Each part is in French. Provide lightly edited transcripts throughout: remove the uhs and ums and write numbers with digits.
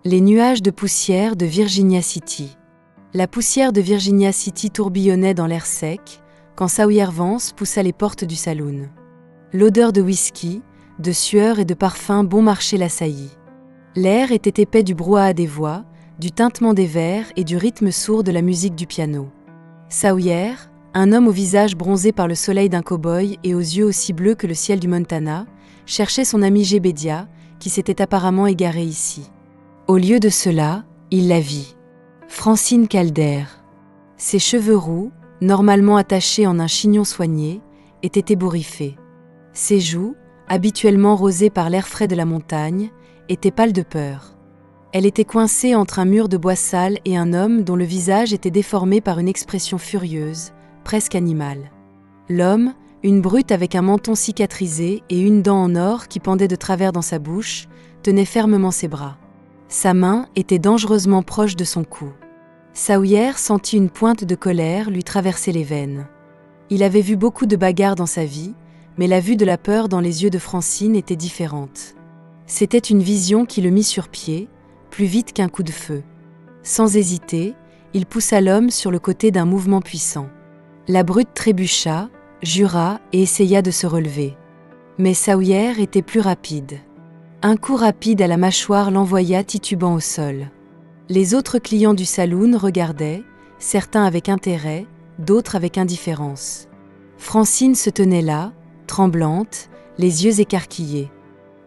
Les nuages de poussière de Virginia City. La poussière de Virginia City tourbillonnait dans l'air sec, quand Sawyer Vance poussa les portes du saloon. L'odeur de whisky, de sueur et de parfum bon marché l'assaillit. L'air était épais du brouhaha des voix, du tintement des verres et du rythme sourd de la musique du piano. Sawyer, un homme au visage bronzé par le soleil d'un cow-boy et aux yeux aussi bleus que le ciel du Montana, cherchait son ami Jebedia, qui s'était apparemment égaré ici. Au lieu de cela, il la vit. Francine Calder. Ses cheveux roux, normalement attachés en un chignon soigné, étaient ébouriffés. Ses joues, habituellement rosées par l'air frais de la montagne, étaient pâles de peur. Elle était coincée entre un mur de bois sale et un homme dont le visage était déformé par une expression furieuse, presque animale. L'homme, une brute avec un menton cicatrisé et une dent en or qui pendait de travers dans sa bouche, tenait fermement ses bras. Sa main était dangereusement proche de son cou. Sawyer sentit une pointe de colère lui traverser les veines. Il avait vu beaucoup de bagarres dans sa vie, mais la vue de la peur dans les yeux de Francine était différente. C'était une vision qui le mit sur pied, plus vite qu'un coup de feu. Sans hésiter, il poussa l'homme sur le côté d'un mouvement puissant. La brute trébucha, jura et essaya de se relever. Mais Sawyer était plus rapide. Un coup rapide à la mâchoire l'envoya titubant au sol. Les autres clients du saloon regardaient, certains avec intérêt, d'autres avec indifférence. Francine se tenait là, tremblante, les yeux écarquillés.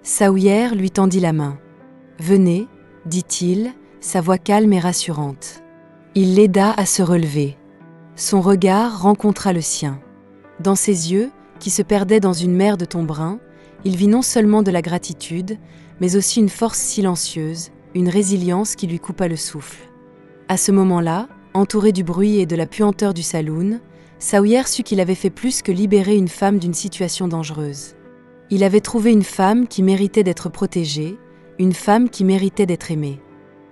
Sawyer lui tendit la main. « Venez », dit-il, sa voix calme et rassurante. Il l'aida à se relever. Son regard rencontra le sien. Dans ses yeux, qui se perdaient dans une mer de tons bruns, il vit non seulement de la gratitude, mais aussi une force silencieuse, une résilience qui lui coupa le souffle. À ce moment-là, entouré du bruit et de la puanteur du saloon, Sawyer sut qu'il avait fait plus que libérer une femme d'une situation dangereuse. Il avait trouvé une femme qui méritait d'être protégée, une femme qui méritait d'être aimée.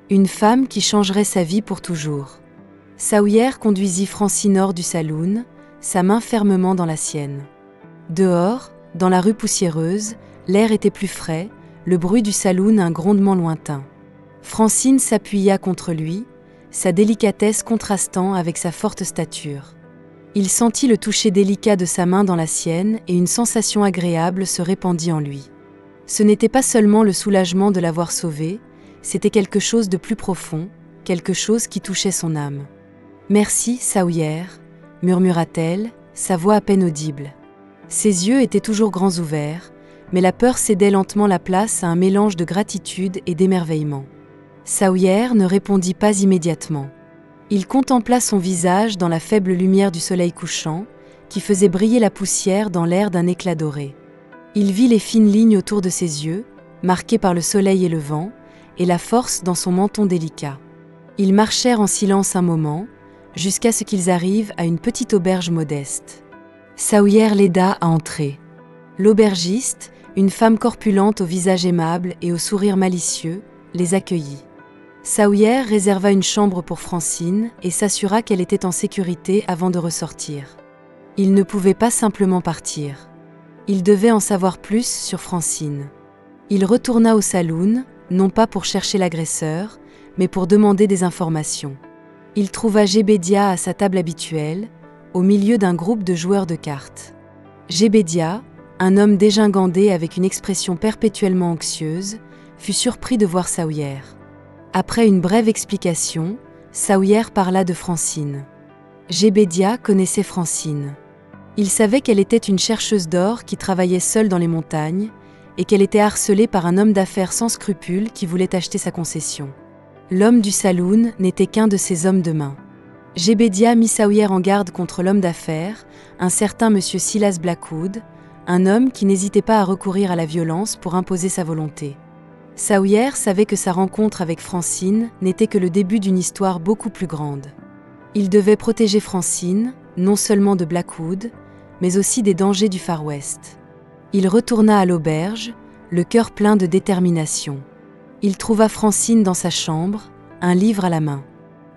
Une femme qui changerait sa vie pour toujours. Sawyer conduisit Francine hors du saloon, sa main fermement dans la sienne. Dehors, dans la rue poussiéreuse, l'air était plus frais, le bruit du saloon un grondement lointain. Francine s'appuya contre lui, sa délicatesse contrastant avec sa forte stature. Il sentit le toucher délicat de sa main dans la sienne et une sensation agréable se répandit en lui. Ce n'était pas seulement le soulagement de l'avoir sauvé, c'était quelque chose de plus profond, quelque chose qui touchait son âme. « Merci, Sawyer », murmura-t-elle, sa voix à peine audible. Ses yeux étaient toujours grands ouverts, mais la peur cédait lentement la place à un mélange de gratitude et d'émerveillement. Sawyer ne répondit pas immédiatement. Il contempla son visage dans la faible lumière du soleil couchant, qui faisait briller la poussière dans l'air d'un éclat doré. Il vit les fines lignes autour de ses yeux, marquées par le soleil et le vent, et la force dans son menton délicat. Ils marchèrent en silence un moment, jusqu'à ce qu'ils arrivent à une petite auberge modeste. Sawyer l'aida à entrer. L'aubergiste, une femme corpulente au visage aimable et au sourire malicieux, les accueillit. Sawyer réserva une chambre pour Francine et s'assura qu'elle était en sécurité avant de ressortir. Il ne pouvait pas simplement partir. Il devait en savoir plus sur Francine. Il retourna au saloon, non pas pour chercher l'agresseur, mais pour demander des informations. Il trouva Jebedia à sa table habituelle, au milieu d'un groupe de joueurs de cartes. Jebedia, un homme dégingandé avec une expression perpétuellement anxieuse, fut surpris de voir Sawyer. Après une brève explication, Sawyer parla de Francine. Jebedia connaissait Francine. Il savait qu'elle était une chercheuse d'or qui travaillait seule dans les montagnes et qu'elle était harcelée par un homme d'affaires sans scrupules qui voulait acheter sa concession. L'homme du saloon n'était qu'un de ces hommes de main. Jebedia mit Sawyer en garde contre l'homme d'affaires, un certain monsieur Silas Blackwood, un homme qui n'hésitait pas à recourir à la violence pour imposer sa volonté. Sawyer savait que sa rencontre avec Francine n'était que le début d'une histoire beaucoup plus grande. Il devait protéger Francine, non seulement de Blackwood, mais aussi des dangers du Far West. Il retourna à l'auberge, le cœur plein de détermination. Il trouva Francine dans sa chambre, un livre à la main.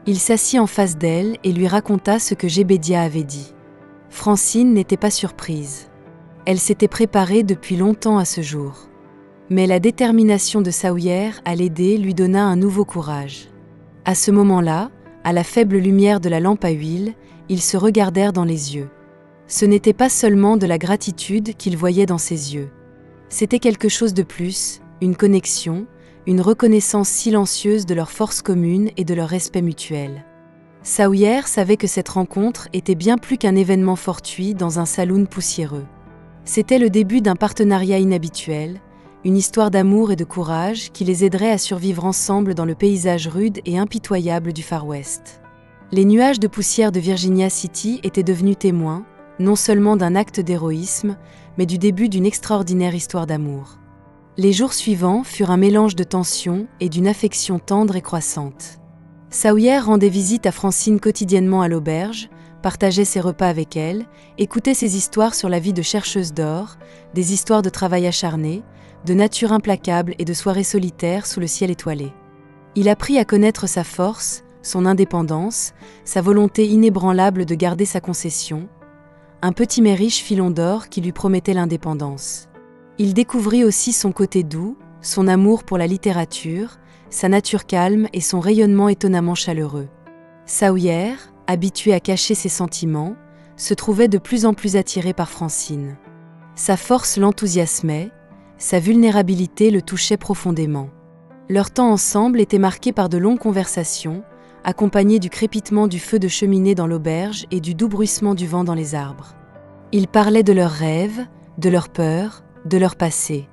Il s'assit en face d'elle et lui raconta ce que Jebedia avait dit. Francine n'était pas surprise. Elle s'était préparée depuis longtemps à ce jour. Mais la détermination de Sawyer à l'aider lui donna un nouveau courage. À ce moment-là, à la faible lumière de la lampe à huile, ils se regardèrent dans les yeux. Ce n'était pas seulement de la gratitude qu'ils voyaient dans ses yeux. C'était quelque chose de plus, une connexion, une reconnaissance silencieuse de leur force commune et de leur respect mutuel. Sawyer savait que cette rencontre était bien plus qu'un événement fortuit dans un saloon poussiéreux. C'était le début d'un partenariat inhabituel, une histoire d'amour et de courage qui les aiderait à survivre ensemble dans le paysage rude et impitoyable du Far West. Les nuages de poussière de Virginia City étaient devenus témoins, non seulement d'un acte d'héroïsme, mais du début d'une extraordinaire histoire d'amour. Les jours suivants furent un mélange de tension et d'une affection tendre et croissante. Sawyer rendait visite à Francine quotidiennement à l'auberge, partageait ses repas avec elle, écoutait ses histoires sur la vie de chercheuse d'or, des histoires de travail acharné, de nature implacable et de soirées solitaires sous le ciel étoilé. Il apprit à connaître sa force, son indépendance, sa volonté inébranlable de garder sa concession, un petit mais riche filon d'or qui lui promettait l'indépendance. Il découvrit aussi son côté doux, son amour pour la littérature, sa nature calme et son rayonnement étonnamment chaleureux. Sawyer, habitué à cacher ses sentiments, se trouvait de plus en plus attiré par Francine. Sa force l'enthousiasmait, sa vulnérabilité le touchait profondément. Leur temps ensemble était marqué par de longues conversations, accompagnées du crépitement du feu de cheminée dans l'auberge et du doux bruissement du vent dans les arbres. Ils parlaient de leurs rêves, de leurs peurs, de leur passé.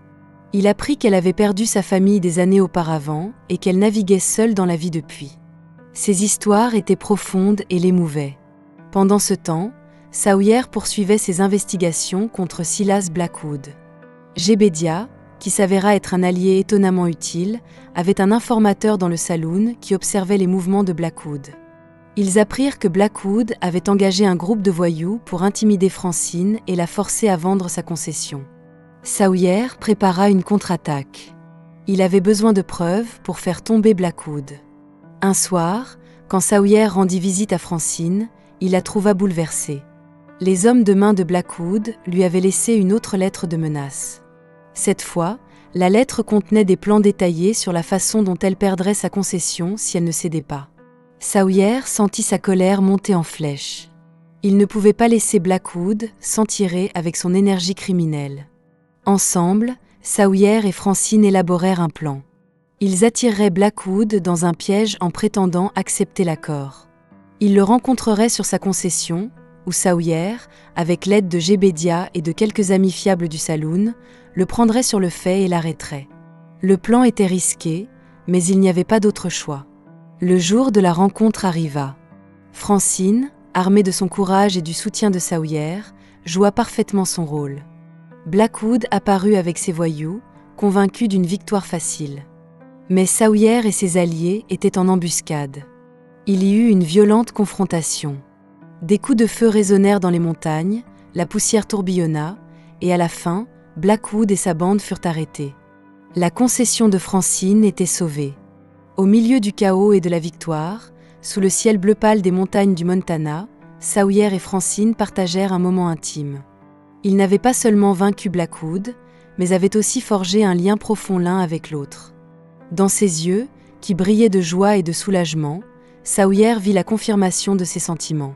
Il apprit qu'elle avait perdu sa famille des années auparavant et qu'elle naviguait seule dans la vie depuis. Ces histoires étaient profondes et l'émouvaient. Pendant ce temps, Sawyer poursuivait ses investigations contre Silas Blackwood. Jebedia, qui s'avéra être un allié étonnamment utile, avait un informateur dans le saloon qui observait les mouvements de Blackwood. Ils apprirent que Blackwood avait engagé un groupe de voyous pour intimider Francine et la forcer à vendre sa concession. Sawyer prépara une contre-attaque. Il avait besoin de preuves pour faire tomber Blackwood. Un soir, quand Sawyer rendit visite à Francine, il la trouva bouleversée. Les hommes de main de Blackwood lui avaient laissé une autre lettre de menace. Cette fois, la lettre contenait des plans détaillés sur la façon dont elle perdrait sa concession si elle ne cédait pas. Sawyer sentit sa colère monter en flèche. Il ne pouvait pas laisser Blackwood s'en tirer avec son énergie criminelle. Ensemble, Sawyer et Francine élaborèrent un plan. Ils attireraient Blackwood dans un piège en prétendant accepter l'accord. Ils le rencontreraient sur sa concession, où Sawyer, avec l'aide de Jebedia et de quelques amis fiables du saloon, le prendrait sur le fait et l'arrêterait. Le plan était risqué, mais il n'y avait pas d'autre choix. Le jour de la rencontre arriva. Francine, armée de son courage et du soutien de Sawyer, joua parfaitement son rôle. Blackwood apparut avec ses voyous, convaincu d'une victoire facile. Mais Sawyer et ses alliés étaient en embuscade. Il y eut une violente confrontation. Des coups de feu résonnèrent dans les montagnes, la poussière tourbillonna, et à la fin, Blackwood et sa bande furent arrêtés. La concession de Francine était sauvée. Au milieu du chaos et de la victoire, sous le ciel bleu pâle des montagnes du Montana, Sawyer et Francine partagèrent un moment intime. Ils n'avaient pas seulement vaincu Blackwood, mais avaient aussi forgé un lien profond l'un avec l'autre. Dans ses yeux, qui brillaient de joie et de soulagement, Sawyer vit la confirmation de ses sentiments.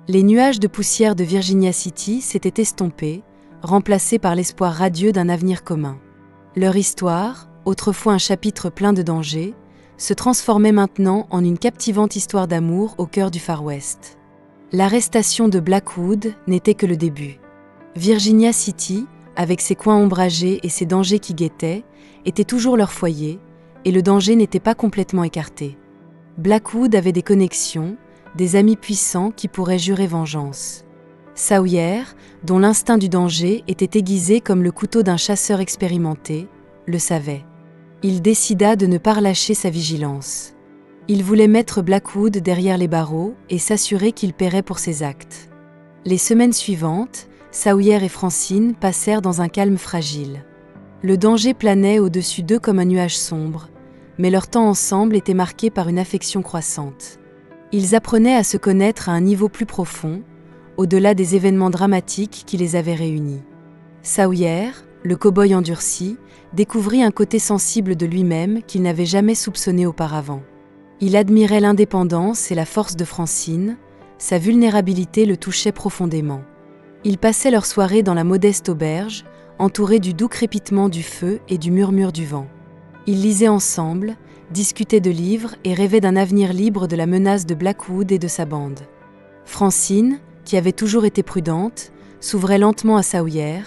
Les nuages de poussière de Virginia City s'étaient estompés, remplacés par l'espoir radieux d'un avenir commun. Leur histoire, autrefois un chapitre plein de dangers, se transformait maintenant en une captivante histoire d'amour au cœur du Far West. L'arrestation de Blackwood n'était que le début. Virginia City, avec ses coins ombragés et ses dangers qui guettaient, était toujours leur foyer, et le danger n'était pas complètement écarté. Blackwood avait des connexions, des amis puissants qui pourraient jurer vengeance. Sawyer, dont l'instinct du danger était aiguisé comme le couteau d'un chasseur expérimenté, le savait. Il décida de ne pas relâcher sa vigilance. Il voulait mettre Blackwood derrière les barreaux et s'assurer qu'il paierait pour ses actes. Les semaines suivantes, Sawyer et Francine passèrent dans un calme fragile. Le danger planait au-dessus d'eux comme un nuage sombre, mais leur temps ensemble était marqué par une affection croissante. Ils apprenaient à se connaître à un niveau plus profond, au-delà des événements dramatiques qui les avaient réunis. Sawyer, Le cow-boy endurci découvrit un côté sensible de lui-même qu'il n'avait jamais soupçonné auparavant. Il admirait l'indépendance et la force de Francine, sa vulnérabilité le touchait profondément. Ils passaient leur soirée dans la modeste auberge, entourés du doux crépitement du feu et du murmure du vent. Ils lisaient ensemble, discutaient de livres et rêvaient d'un avenir libre de la menace de Blackwood et de sa bande. Francine, qui avait toujours été prudente, s'ouvrait lentement à Sawyer,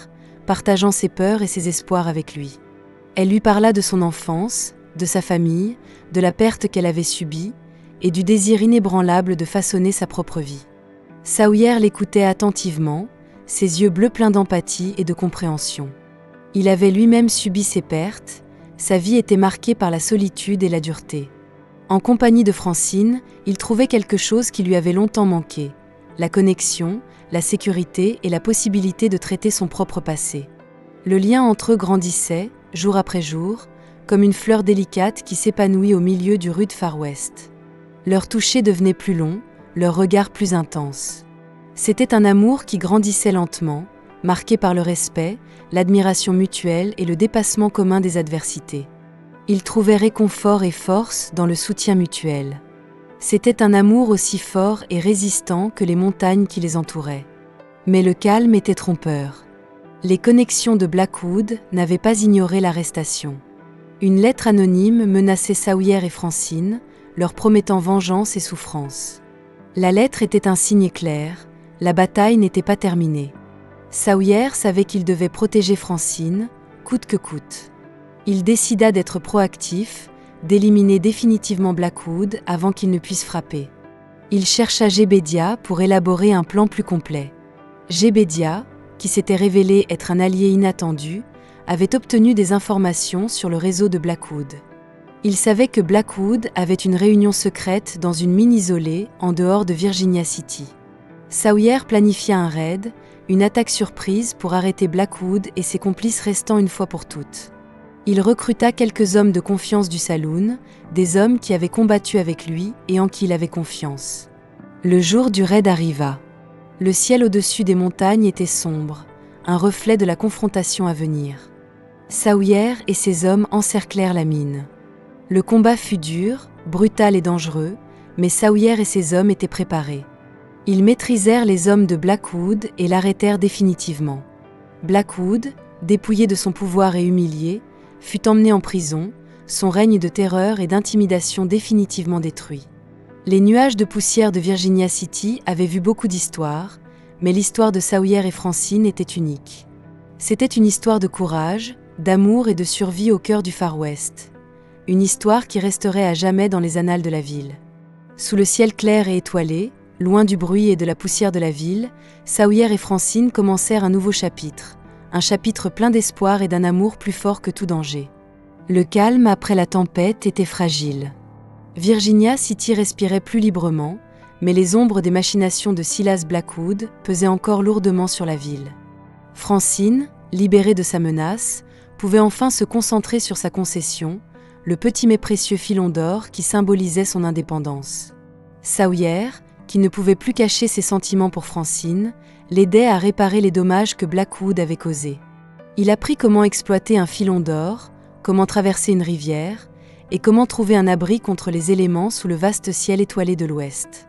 partageant ses peurs et ses espoirs avec lui. Elle lui parla de son enfance, de sa famille, de la perte qu'elle avait subie, et du désir inébranlable de façonner sa propre vie. Sawyer l'écoutait attentivement, ses yeux bleus pleins d'empathie et de compréhension. Il avait lui-même subi ses pertes, sa vie était marquée par la solitude et la dureté. En compagnie de Francine, il trouvait quelque chose qui lui avait longtemps manqué, la connexion, la sécurité et la possibilité de traiter son propre passé. Le lien entre eux grandissait, jour après jour, comme une fleur délicate qui s'épanouit au milieu du rude Far West. Leur toucher devenait plus long, leur regard plus intense. C'était un amour qui grandissait lentement, marqué par le respect, l'admiration mutuelle et le dépassement commun des adversités. Ils trouvaient réconfort et force dans le soutien mutuel. C'était un amour aussi fort et résistant que les montagnes qui les entouraient. Mais le calme était trompeur. Les connexions de Blackwood n'avaient pas ignoré l'arrestation. Une lettre anonyme menaçait Sawyer et Francine, leur promettant vengeance et souffrance. La lettre était un signe clair, la bataille n'était pas terminée. Sawyer savait qu'il devait protéger Francine, coûte que coûte. Il décida d'être proactif, d'éliminer définitivement Blackwood avant qu'il ne puisse frapper. Il chercha Jebedia pour élaborer un plan plus complet. Jebedia, qui s'était révélé être un allié inattendu, avait obtenu des informations sur le réseau de Blackwood. Il savait que Blackwood avait une réunion secrète dans une mine isolée en dehors de Virginia City. Sawyer planifia un raid, une attaque surprise pour arrêter Blackwood et ses complices restant une fois pour toutes. Il recruta quelques hommes de confiance du saloon, des hommes qui avaient combattu avec lui et en qui il avait confiance. Le jour du raid arriva. Le ciel au-dessus des montagnes était sombre, un reflet de la confrontation à venir. Sawyer et ses hommes encerclèrent la mine. Le combat fut dur, brutal et dangereux, mais Sawyer et ses hommes étaient préparés. Ils maîtrisèrent les hommes de Blackwood et l'arrêtèrent définitivement. Blackwood, dépouillé de son pouvoir et humilié, fut emmené en prison, son règne de terreur et d'intimidation définitivement détruit. Les nuages de poussière de Virginia City avaient vu beaucoup d'histoires, mais l'histoire de Sawyer et Francine était unique. C'était une histoire de courage, d'amour et de survie au cœur du Far West. Une histoire qui resterait à jamais dans les annales de la ville. Sous le ciel clair et étoilé, loin du bruit et de la poussière de la ville, Sawyer et Francine commencèrent un nouveau chapitre, un chapitre plein d'espoir et d'un amour plus fort que tout danger. Le calme après la tempête était fragile. Virginia City respirait plus librement, mais les ombres des machinations de Silas Blackwood pesaient encore lourdement sur la ville. Francine, libérée de sa menace, pouvait enfin se concentrer sur sa concession, le petit mais précieux filon d'or qui symbolisait son indépendance. Sawyer, qui ne pouvait plus cacher ses sentiments pour Francine, l'aidait à réparer les dommages que Blackwood avait causés. Il apprit comment exploiter un filon d'or, comment traverser une rivière, et comment trouver un abri contre les éléments sous le vaste ciel étoilé de l'Ouest.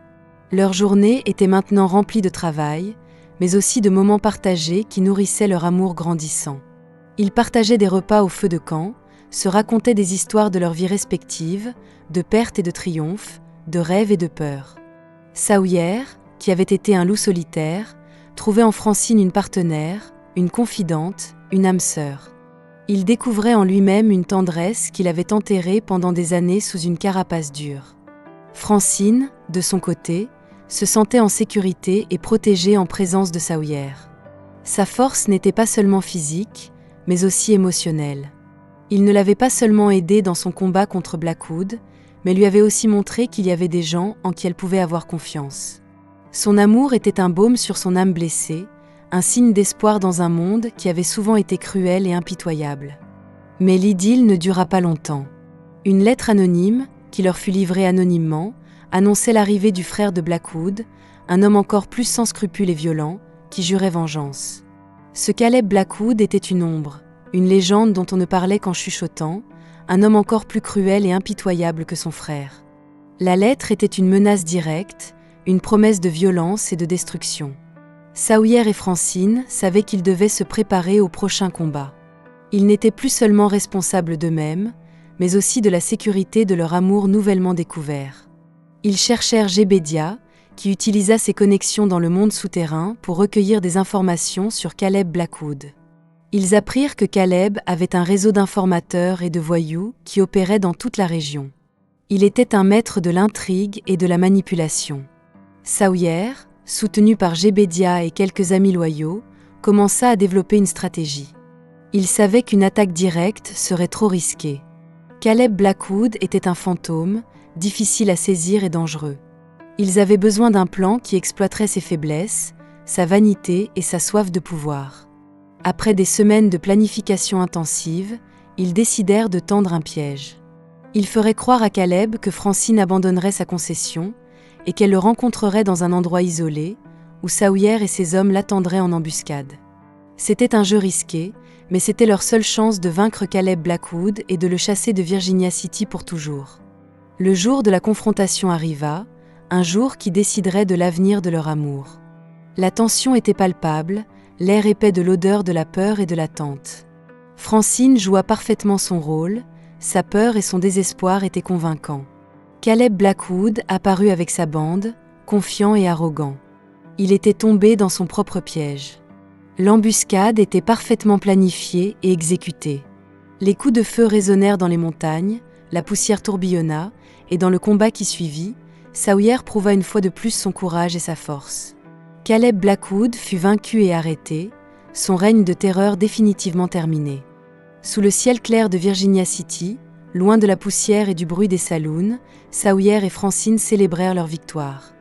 Leur journée était maintenant remplie de travail, mais aussi de moments partagés qui nourrissaient leur amour grandissant. Ils partageaient des repas au feu de camp, se racontaient des histoires de leur vie respective, de pertes et de triomphes, de rêves et de peurs. Sawyer, qui avait été un loup solitaire, trouvait en Francine une partenaire, une confidente, une âme sœur. Il découvrait en lui-même une tendresse qu'il avait enterrée pendant des années sous une carapace dure. Francine, de son côté, se sentait en sécurité et protégée en présence de Sawyer. Sa force n'était pas seulement physique, mais aussi émotionnelle. Il ne l'avait pas seulement aidée dans son combat contre Blackwood, mais lui avait aussi montré qu'il y avait des gens en qui elle pouvait avoir confiance. Son amour était un baume sur son âme blessée, un signe d'espoir dans un monde qui avait souvent été cruel et impitoyable. Mais l'idylle ne dura pas longtemps. Une lettre anonyme, qui leur fut livrée anonymement, annonçait l'arrivée du frère de Blackwood, un homme encore plus sans scrupules et violent, qui jurait vengeance. Ce Caleb Blackwood était une ombre, une légende dont on ne parlait qu'en chuchotant, un homme encore plus cruel et impitoyable que son frère. La lettre était une menace directe, une promesse de violence et de destruction. Saouyer et Francine savaient qu'ils devaient se préparer au prochain combat. Ils n'étaient plus seulement responsables d'eux-mêmes, mais aussi de la sécurité de leur amour nouvellement découvert. Ils cherchèrent Jebediah, qui utilisa ses connexions dans le monde souterrain pour recueillir des informations sur Caleb Blackwood. Ils apprirent que Caleb avait un réseau d'informateurs et de voyous qui opérait dans toute la région. Il était un maître de l'intrigue et de la manipulation. Saouyer, soutenu par Jebediah et quelques amis loyaux, commença à développer une stratégie. Il savait qu'une attaque directe serait trop risquée. Caleb Blackwood était un fantôme, difficile à saisir et dangereux. Ils avaient besoin d'un plan qui exploiterait ses faiblesses, sa vanité et sa soif de pouvoir. Après des semaines de planification intensive, ils décidèrent de tendre un piège. Ils feraient croire à Caleb que Francine abandonnerait sa concession et qu'elle le rencontrerait dans un endroit isolé, où Saouyer et ses hommes l'attendraient en embuscade. C'était un jeu risqué, mais c'était leur seule chance de vaincre Caleb Blackwood et de le chasser de Virginia City pour toujours. Le jour de la confrontation arriva, un jour qui déciderait de l'avenir de leur amour. La tension était palpable, l'air épais de l'odeur de la peur et de l'attente. Francine joua parfaitement son rôle, sa peur et son désespoir étaient convaincants. Caleb Blackwood apparut avec sa bande, confiant et arrogant. Il était tombé dans son propre piège. L'embuscade était parfaitement planifiée et exécutée. Les coups de feu résonnèrent dans les montagnes, la poussière tourbillonna, et dans le combat qui suivit, Saouyer prouva une fois de plus son courage et sa force. Caleb Blackwood fut vaincu et arrêté, son règne de terreur définitivement terminé. Sous le ciel clair de Virginia City, loin de la poussière et du bruit des saloons, Saouyer et Francine célébrèrent leur victoire.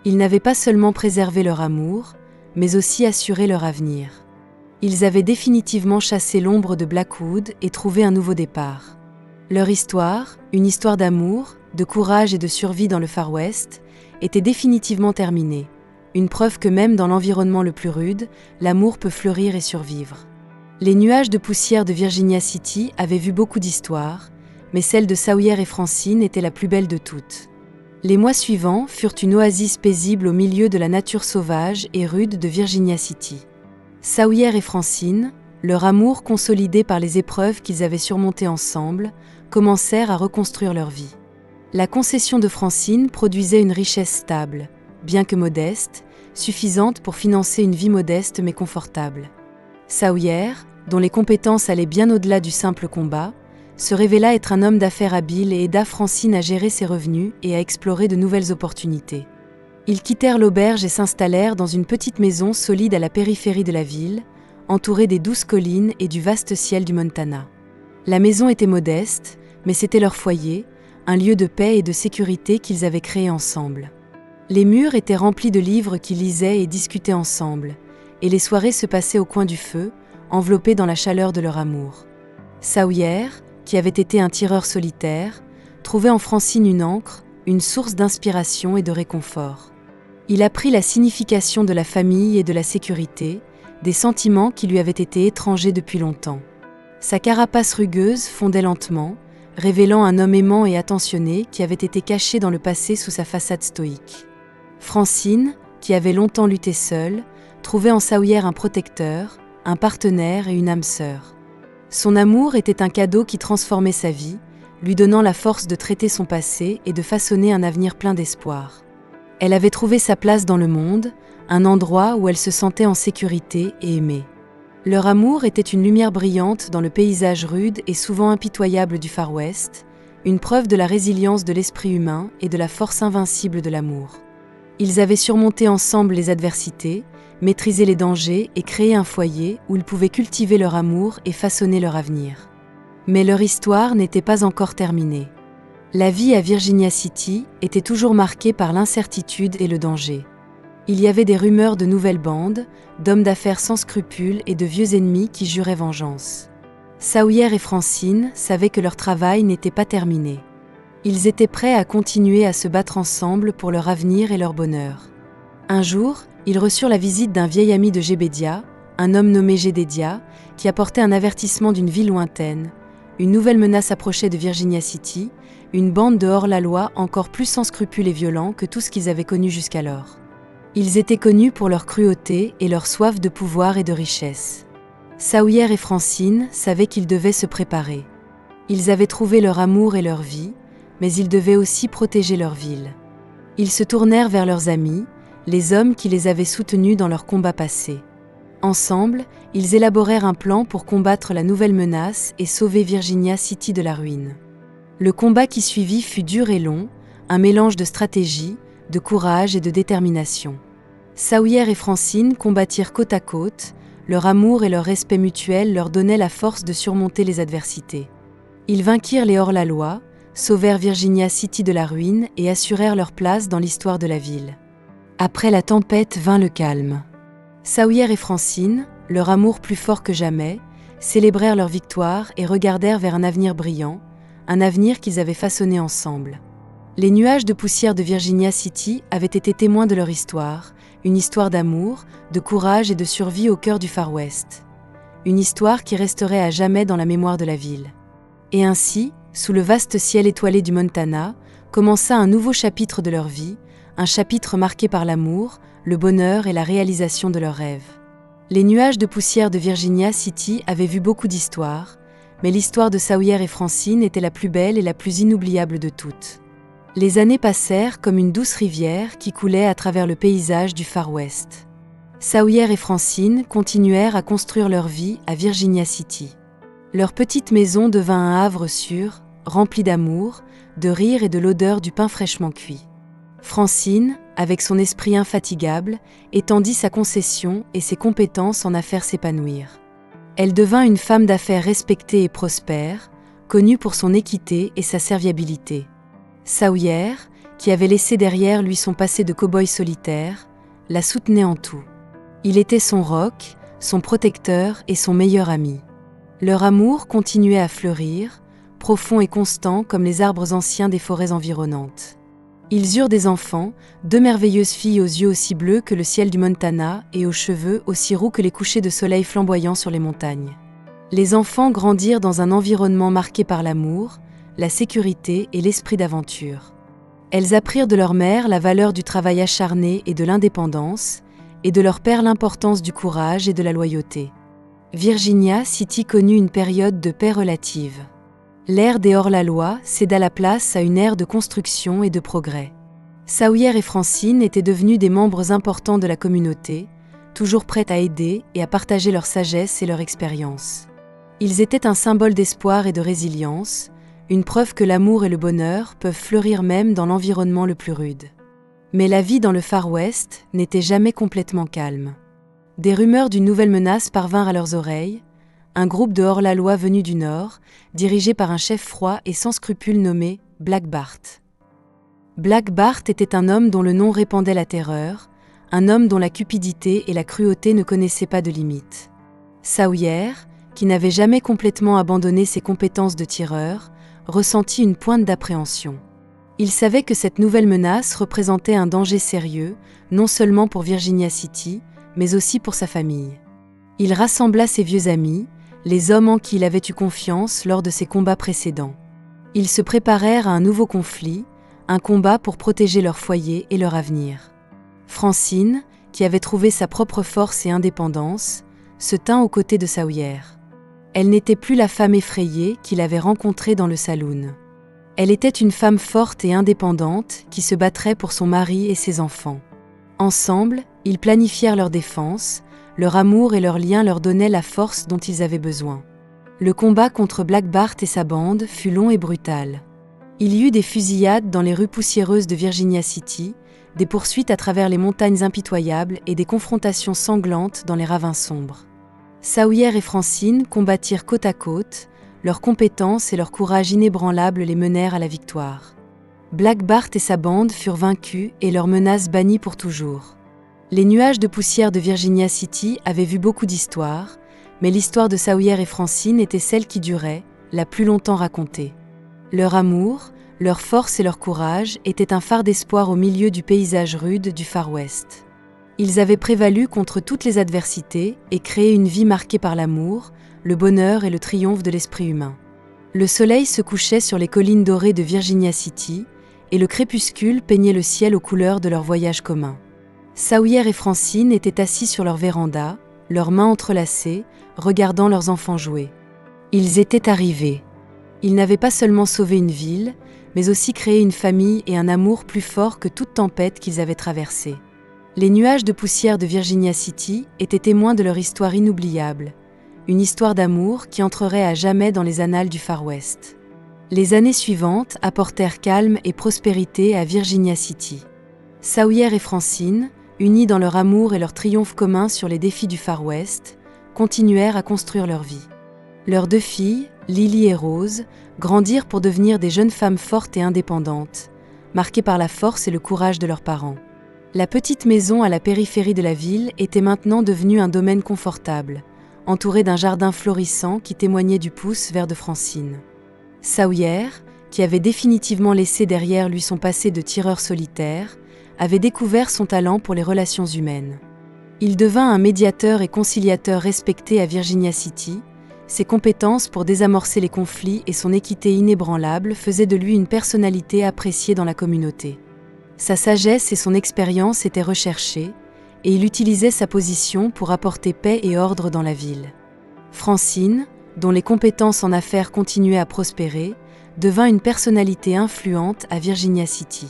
Ils n'avaient pas seulement préservé leur amour, mais aussi assuré leur avenir. Ils avaient définitivement chassé l'ombre de Blackwood et trouvé un nouveau départ. Leur histoire, une histoire d'amour, de courage et de survie dans le Far West, était définitivement terminée, une preuve que même dans l'environnement le plus rude, l'amour peut fleurir et survivre. Les nuages de poussière de Virginia City avaient vu beaucoup d'histoires, mais celle de Saouyer et Francine était la plus belle de toutes. Les mois suivants furent une oasis paisible au milieu de la nature sauvage et rude de Virginia City. Saouyer et Francine, leur amour consolidé par les épreuves qu'ils avaient surmontées ensemble, commencèrent à reconstruire leur vie. La concession de Francine produisait une richesse stable, bien que modeste, suffisante pour financer une vie modeste mais confortable. Saouyer, dont les compétences allaient bien au-delà du simple combat, se révéla être un homme d'affaires habile et aida Francine à gérer ses revenus et à explorer de nouvelles opportunités. Ils quittèrent l'auberge et s'installèrent dans une petite maison solide à la périphérie de la ville, entourée des douces collines et du vaste ciel du Montana. La maison était modeste, mais c'était leur foyer, un lieu de paix et de sécurité qu'ils avaient créé ensemble. Les murs étaient remplis de livres qu'ils lisaient et discutaient ensemble, et les soirées se passaient au coin du feu, enveloppées dans la chaleur de leur amour. Saouyer, qui avait été un tireur solitaire, trouvait en Francine une ancre, une source d'inspiration et de réconfort. Il apprit la signification de la famille et de la sécurité, des sentiments qui lui avaient été étrangers depuis longtemps. Sa carapace rugueuse fondait lentement, révélant un homme aimant et attentionné qui avait été caché dans le passé sous sa façade stoïque. Francine, qui avait longtemps lutté seule, trouvait en Saouyer un protecteur, un partenaire et une âme sœur. Son amour était un cadeau qui transformait sa vie, lui donnant la force de traiter son passé et de façonner un avenir plein d'espoir. Elle avait trouvé sa place dans le monde, un endroit où elle se sentait en sécurité et aimée. Leur amour était une lumière brillante dans le paysage rude et souvent impitoyable du Far West, une preuve de la résilience de l'esprit humain et de la force invincible de l'amour. Ils avaient surmonté ensemble les adversités, maîtrisé les dangers et créé un foyer où ils pouvaient cultiver leur amour et façonner leur avenir. Mais leur histoire n'était pas encore terminée. La vie à Virginia City était toujours marquée par l'incertitude et le danger. Il y avait des rumeurs de nouvelles bandes, d'hommes d'affaires sans scrupules et de vieux ennemis qui juraient vengeance. Saouyer et Francine savaient que leur travail n'était pas terminé. Ils étaient prêts à continuer à se battre ensemble pour leur avenir et leur bonheur. Un jour, ils reçurent la visite d'un vieil ami de Jebediah, un homme nommé Jedediah, qui apportait un avertissement d'une ville lointaine. Une nouvelle menace approchait de Virginia City, une bande de hors-la-loi encore plus sans scrupules et violents que tout ce qu'ils avaient connu jusqu'alors. Ils étaient connus pour leur cruauté et leur soif de pouvoir et de richesse. Sawyer et Francine savaient qu'ils devaient se préparer. Ils avaient trouvé leur amour et leur vie, mais ils devaient aussi protéger leur ville. Ils se tournèrent vers leurs amis, les hommes qui les avaient soutenus dans leurs combats passés. Ensemble, ils élaborèrent un plan pour combattre la nouvelle menace et sauver Virginia City de la ruine. Le combat qui suivit fut dur et long, un mélange de stratégie, de courage et de détermination. Sawyer et Francine combattirent côte à côte, leur amour et leur respect mutuel leur donnaient la force de surmonter les adversités. Ils vainquirent les hors-la-loi, sauvèrent Virginia City de la ruine et assurèrent leur place dans l'histoire de la ville. Après la tempête vint le calme. Sawyer et Francine, leur amour plus fort que jamais, célébrèrent leur victoire et regardèrent vers un avenir brillant, un avenir qu'ils avaient façonné ensemble. Les nuages de poussière de Virginia City avaient été témoins de leur histoire, une histoire d'amour, de courage et de survie au cœur du Far West. Une histoire qui resterait à jamais dans la mémoire de la ville. Et ainsi, sous le vaste ciel étoilé du Montana, commença un nouveau chapitre de leur vie, un chapitre marqué par l'amour, le bonheur et la réalisation de leurs rêves. Les nuages de poussière de Virginia City avaient vu beaucoup d'histoires, mais l'histoire de Sawyer et Francine était la plus belle et la plus inoubliable de toutes. Les années passèrent comme une douce rivière qui coulait à travers le paysage du Far West. Sawyer et Francine continuèrent à construire leur vie à Virginia City. Leur petite maison devint un havre sûr, rempli d'amour, de rire et de l'odeur du pain fraîchement cuit. Francine, avec son esprit infatigable, étendit sa concession et ses compétences en affaires s'épanouir. Elle devint une femme d'affaires respectée et prospère, connue pour son équité et sa serviabilité. Sawyer, qui avait laissé derrière lui son passé de cow-boy solitaire, la soutenait en tout. Il était son roc, son protecteur et son meilleur ami. Leur amour continuait à fleurir, profond et constant comme les arbres anciens des forêts environnantes. Ils eurent des enfants, 2 merveilleuses filles aux yeux aussi bleus que le ciel du Montana et aux cheveux aussi roux que les couchers de soleil flamboyants sur les montagnes. Les enfants grandirent dans un environnement marqué par l'amour, la sécurité et l'esprit d'aventure. Elles apprirent de leur mère la valeur du travail acharné et de l'indépendance, et de leur père l'importance du courage et de la loyauté. Virginia City connut une période de paix relative. L'ère des hors-la-loi céda la place à une ère de construction et de progrès. Sawyer et Francine étaient devenus des membres importants de la communauté, toujours prêts à aider et à partager leur sagesse et leur expérience. Ils étaient un symbole d'espoir et de résilience, une preuve que l'amour et le bonheur peuvent fleurir même dans l'environnement le plus rude. Mais la vie dans le Far West n'était jamais complètement calme. Des rumeurs d'une nouvelle menace parvinrent à leurs oreilles, un groupe de hors-la-loi venu du Nord, dirigé par un chef froid et sans scrupules nommé Black Bart. Black Bart était un homme dont le nom répandait la terreur, un homme dont la cupidité et la cruauté ne connaissaient pas de limites. Sawyer, qui n'avait jamais complètement abandonné ses compétences de tireur, ressentit une pointe d'appréhension. Il savait que cette nouvelle menace représentait un danger sérieux, non seulement pour Virginia City, mais aussi pour sa famille. Il rassembla ses vieux amis, les hommes en qui il avait eu confiance lors de ses combats précédents. Ils se préparèrent à un nouveau conflit, un combat pour protéger leur foyer et leur avenir. Francine, qui avait trouvé sa propre force et indépendance, se tint aux côtés de Sawyer. Elle n'était plus la femme effrayée qu'il avait rencontrée dans le saloon. Elle était une femme forte et indépendante qui se battrait pour son mari et ses enfants. Ensemble, ils planifièrent leur défense, leur amour et leur lien leur donnaient la force dont ils avaient besoin. Le combat contre Black Bart et sa bande fut long et brutal. Il y eut des fusillades dans les rues poussiéreuses de Virginia City, des poursuites à travers les montagnes impitoyables et des confrontations sanglantes dans les ravins sombres. Sawyer et Francine combattirent côte à côte, leurs compétences et leur courage inébranlable les menèrent à la victoire. Black Bart et sa bande furent vaincus et leurs menaces bannies pour toujours. Les nuages de poussière de Virginia City avaient vu beaucoup d'histoires, mais l'histoire de Sawyer et Francine était celle qui durait, la plus longtemps racontée. Leur amour, leur force et leur courage étaient un phare d'espoir au milieu du paysage rude du Far West. Ils avaient prévalu contre toutes les adversités et créé une vie marquée par l'amour, le bonheur et le triomphe de l'esprit humain. Le soleil se couchait sur les collines dorées de Virginia City et le crépuscule peignait le ciel aux couleurs de leur voyage commun. Sawyer et Francine étaient assis sur leur véranda, leurs mains entrelacées, regardant leurs enfants jouer. Ils étaient arrivés. Ils n'avaient pas seulement sauvé une ville, mais aussi créé une famille et un amour plus fort que toute tempête qu'ils avaient traversée. Les nuages de poussière de Virginia City étaient témoins de leur histoire inoubliable, une histoire d'amour qui entrerait à jamais dans les annales du Far West. Les années suivantes apportèrent calme et prospérité à Virginia City. Sawyer et Francine, unis dans leur amour et leur triomphe commun sur les défis du Far West, continuèrent à construire leur vie. Leurs 2 filles, Lily et Rose, grandirent pour devenir des jeunes femmes fortes et indépendantes, marquées par la force et le courage de leurs parents. La petite maison à la périphérie de la ville était maintenant devenue un domaine confortable, entouré d'un jardin florissant qui témoignait du pouce vert de Francine. Sawyer, qui avait définitivement laissé derrière lui son passé de tireur solitaire, avait découvert son talent pour les relations humaines. Il devint un médiateur et conciliateur respecté à Virginia City. Ses compétences pour désamorcer les conflits et son équité inébranlable faisaient de lui une personnalité appréciée dans la communauté. Sa sagesse et son expérience étaient recherchées, et il utilisait sa position pour apporter paix et ordre dans la ville. Francine, dont les compétences en affaires continuaient à prospérer, devint une personnalité influente à Virginia City.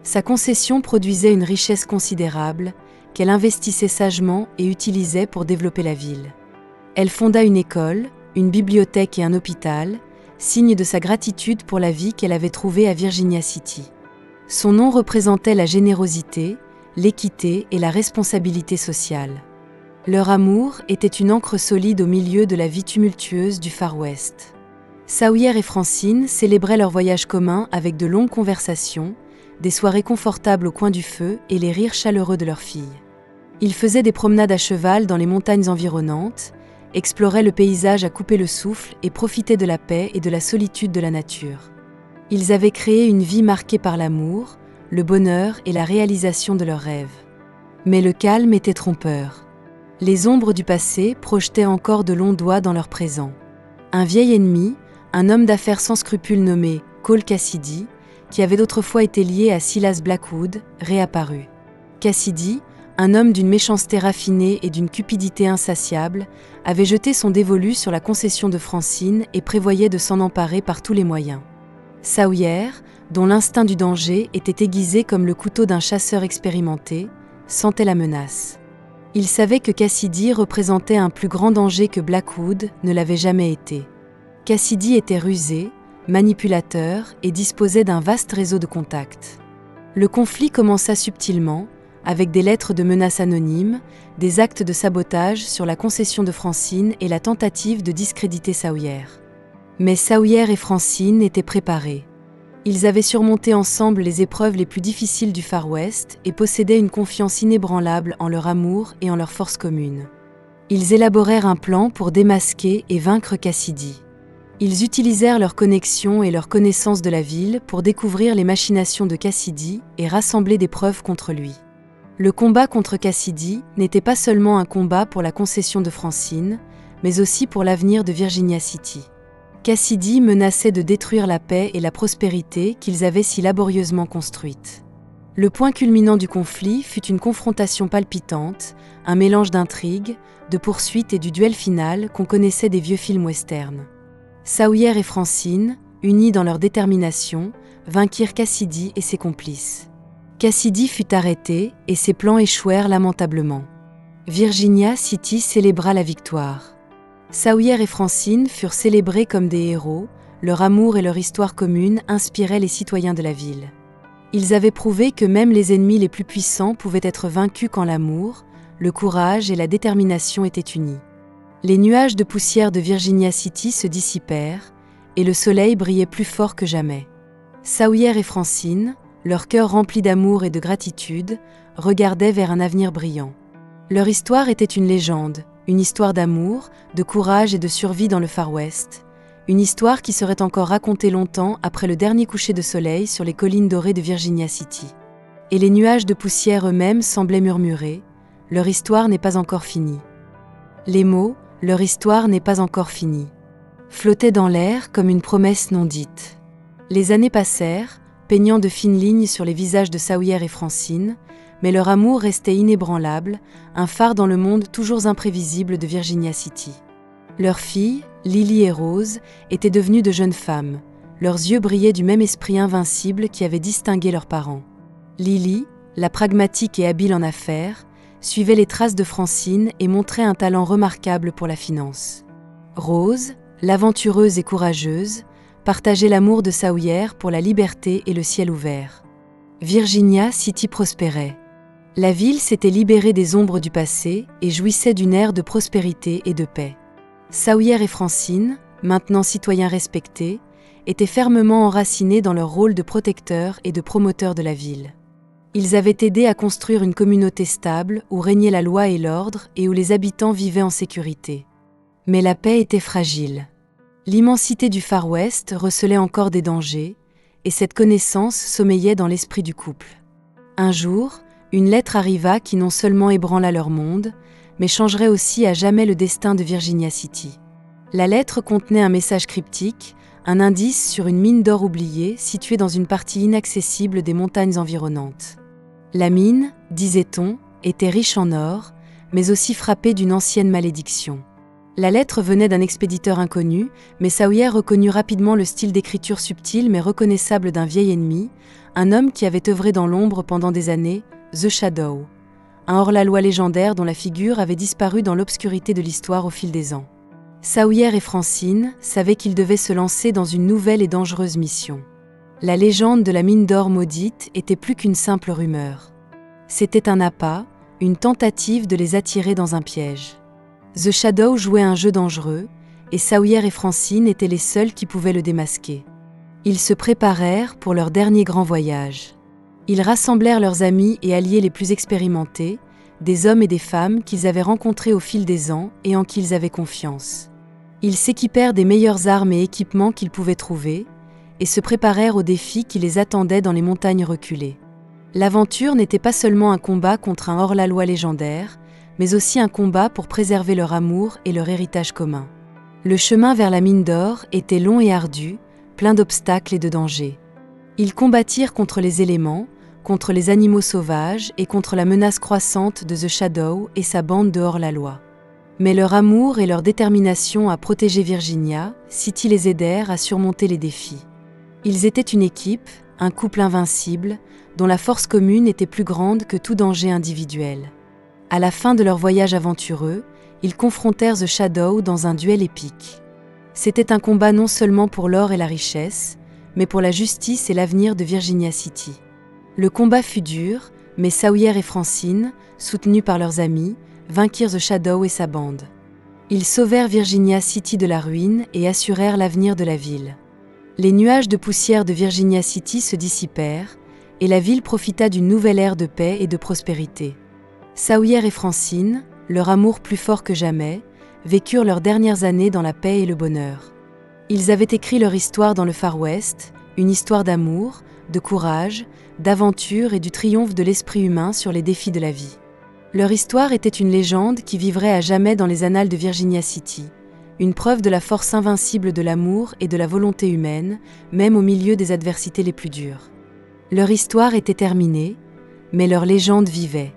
Sa concession produisait une richesse considérable, qu'elle investissait sagement et utilisait pour développer la ville. Elle fonda une école, une bibliothèque et un hôpital, signe de sa gratitude pour la vie qu'elle avait trouvée à Virginia City. Son nom représentait la générosité, l'équité et la responsabilité sociale. Leur amour était une ancre solide au milieu de la vie tumultueuse du Far West. Sawyer et Francine célébraient leur voyage commun avec de longues conversations, des soirées confortables au coin du feu et les rires chaleureux de leurs filles. Ils faisaient des promenades à cheval dans les montagnes environnantes, exploraient le paysage à couper le souffle et profitaient de la paix et de la solitude de la nature. Ils avaient créé une vie marquée par l'amour, le bonheur et la réalisation de leurs rêves. Mais le calme était trompeur. Les ombres du passé projetaient encore de longs doigts dans leur présent. Un vieil ennemi, un homme d'affaires sans scrupules nommé Cole Cassidy, qui avait autrefois été lié à Silas Blackwood, réapparut. Cassidy, un homme d'une méchanceté raffinée et d'une cupidité insatiable, avait jeté son dévolu sur la concession de Francine et prévoyait de s'en emparer par tous les moyens. Sawyer, dont l'instinct du danger était aiguisé comme le couteau d'un chasseur expérimenté, sentait la menace. Il savait que Cassidy représentait un plus grand danger que Blackwood ne l'avait jamais été. Cassidy était rusé, manipulateur et disposait d'un vaste réseau de contacts. Le conflit commença subtilement, avec des lettres de menaces anonymes, des actes de sabotage sur la concession de Francine et la tentative de discréditer Sawyer. Mais Sawyer et Francine étaient préparés. Ils avaient surmonté ensemble les épreuves les plus difficiles du Far West et possédaient une confiance inébranlable en leur amour et en leur force commune. Ils élaborèrent un plan pour démasquer et vaincre Cassidy. Ils utilisèrent leur connexion et leur connaissance de la ville pour découvrir les machinations de Cassidy et rassembler des preuves contre lui. Le combat contre Cassidy n'était pas seulement un combat pour la concession de Francine, mais aussi pour l'avenir de Virginia City. Cassidy menaçait de détruire la paix et la prospérité qu'ils avaient si laborieusement construites. Le point culminant du conflit fut une confrontation palpitante, un mélange d'intrigues, de poursuites et du duel final qu'on connaissait des vieux films westerns. Sawyer et Francine, unis dans leur détermination, vainquirent Cassidy et ses complices. Cassidy fut arrêté et ses plans échouèrent lamentablement. Virginia City célébra la victoire. Sawyer et Francine furent célébrés comme des héros, leur amour et leur histoire commune inspiraient les citoyens de la ville. Ils avaient prouvé que même les ennemis les plus puissants pouvaient être vaincus quand l'amour, le courage et la détermination étaient unis. Les nuages de poussière de Virginia City se dissipèrent, et le soleil brillait plus fort que jamais. Sawyer et Francine, leur cœur rempli d'amour et de gratitude, regardaient vers un avenir brillant. Leur histoire était une légende, une histoire d'amour, de courage et de survie dans le Far West, une histoire qui serait encore racontée longtemps après le dernier coucher de soleil sur les collines dorées de Virginia City. Et les nuages de poussière eux-mêmes semblaient murmurer leur histoire n'est pas encore finie. Les mots, leur histoire n'est pas encore finie, flottaient dans l'air comme une promesse non dite. Les années passèrent, peignant de fines lignes sur les visages de Sawyer et Francine, mais leur amour restait inébranlable, un phare dans le monde toujours imprévisible de Virginia City. Leurs filles, Lily et Rose, étaient devenues de jeunes femmes. Leurs yeux brillaient du même esprit invincible qui avait distingué leurs parents. Lily, la pragmatique et habile en affaires, suivait les traces de Francine et montrait un talent remarquable pour la finance. Rose, l'aventureuse et courageuse, partageait l'amour de Sawyer pour la liberté et le ciel ouvert. Virginia City prospérait. La ville s'était libérée des ombres du passé et jouissait d'une ère de prospérité et de paix. Sawyer et Francine, maintenant citoyens respectés, étaient fermement enracinés dans leur rôle de protecteurs et de promoteurs de la ville. Ils avaient aidé à construire une communauté stable où régnait la loi et l'ordre et où les habitants vivaient en sécurité. Mais la paix était fragile. L'immensité du Far West recelait encore des dangers, et cette connaissance sommeillait dans l'esprit du couple. Un jour, une lettre arriva qui non seulement ébranla leur monde, mais changerait aussi à jamais le destin de Virginia City. La lettre contenait un message cryptique, un indice sur une mine d'or oubliée située dans une partie inaccessible des montagnes environnantes. La mine, disait-on, était riche en or, mais aussi frappée d'une ancienne malédiction. La lettre venait d'un expéditeur inconnu, mais Sawyer reconnut rapidement le style d'écriture subtil mais reconnaissable d'un vieil ennemi, un homme qui avait œuvré dans l'ombre pendant des années, The Shadow, un hors-la-loi légendaire dont la figure avait disparu dans l'obscurité de l'histoire au fil des ans. Sawyer et Francine savaient qu'ils devaient se lancer dans une nouvelle et dangereuse mission. La légende de la mine d'or maudite était plus qu'une simple rumeur. C'était un appât, une tentative de les attirer dans un piège. The Shadow jouait un jeu dangereux, et Sawyer et Francine étaient les seuls qui pouvaient le démasquer. Ils se préparèrent pour leur dernier grand voyage. Ils rassemblèrent leurs amis et alliés les plus expérimentés, des hommes et des femmes qu'ils avaient rencontrés au fil des ans et en qui ils avaient confiance. Ils s'équipèrent des meilleures armes et équipements qu'ils pouvaient trouver, et se préparèrent aux défis qui les attendaient dans les montagnes reculées. L'aventure n'était pas seulement un combat contre un hors-la-loi légendaire, mais aussi un combat pour préserver leur amour et leur héritage commun. Le chemin vers la mine d'or était long et ardu, plein d'obstacles et de dangers. Ils combattirent contre les éléments, contre les animaux sauvages et contre la menace croissante de The Shadow et sa bande de hors-la-loi. Mais leur amour et leur détermination à protéger Virginia City les aidèrent à surmonter les défis. Ils étaient une équipe, un couple invincible, dont la force commune était plus grande que tout danger individuel. À la fin de leur voyage aventureux, ils confrontèrent The Shadow dans un duel épique. C'était un combat non seulement pour l'or et la richesse, mais pour la justice et l'avenir de Virginia City. Le combat fut dur, mais Sawyer et Francine, soutenus par leurs amis, vainquirent The Shadow et sa bande. Ils sauvèrent Virginia City de la ruine et assurèrent l'avenir de la ville. Les nuages de poussière de Virginia City se dissipèrent, et la ville profita d'une nouvelle ère de paix et de prospérité. Sawyer et Francine, leur amour plus fort que jamais, vécurent leurs dernières années dans la paix et le bonheur. Ils avaient écrit leur histoire dans le Far West, une histoire d'amour, de courage, d'aventure et du triomphe de l'esprit humain sur les défis de la vie. Leur histoire était une légende qui vivrait à jamais dans les annales de Virginia City, une preuve de la force invincible de l'amour et de la volonté humaine, même au milieu des adversités les plus dures. Leur histoire était terminée, mais leur légende vivait.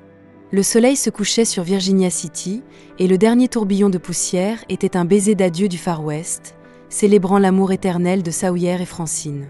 Le soleil se couchait sur Virginia City et le dernier tourbillon de poussière était un baiser d'adieu du Far West, célébrant l'amour éternel de Sawyer et Francine.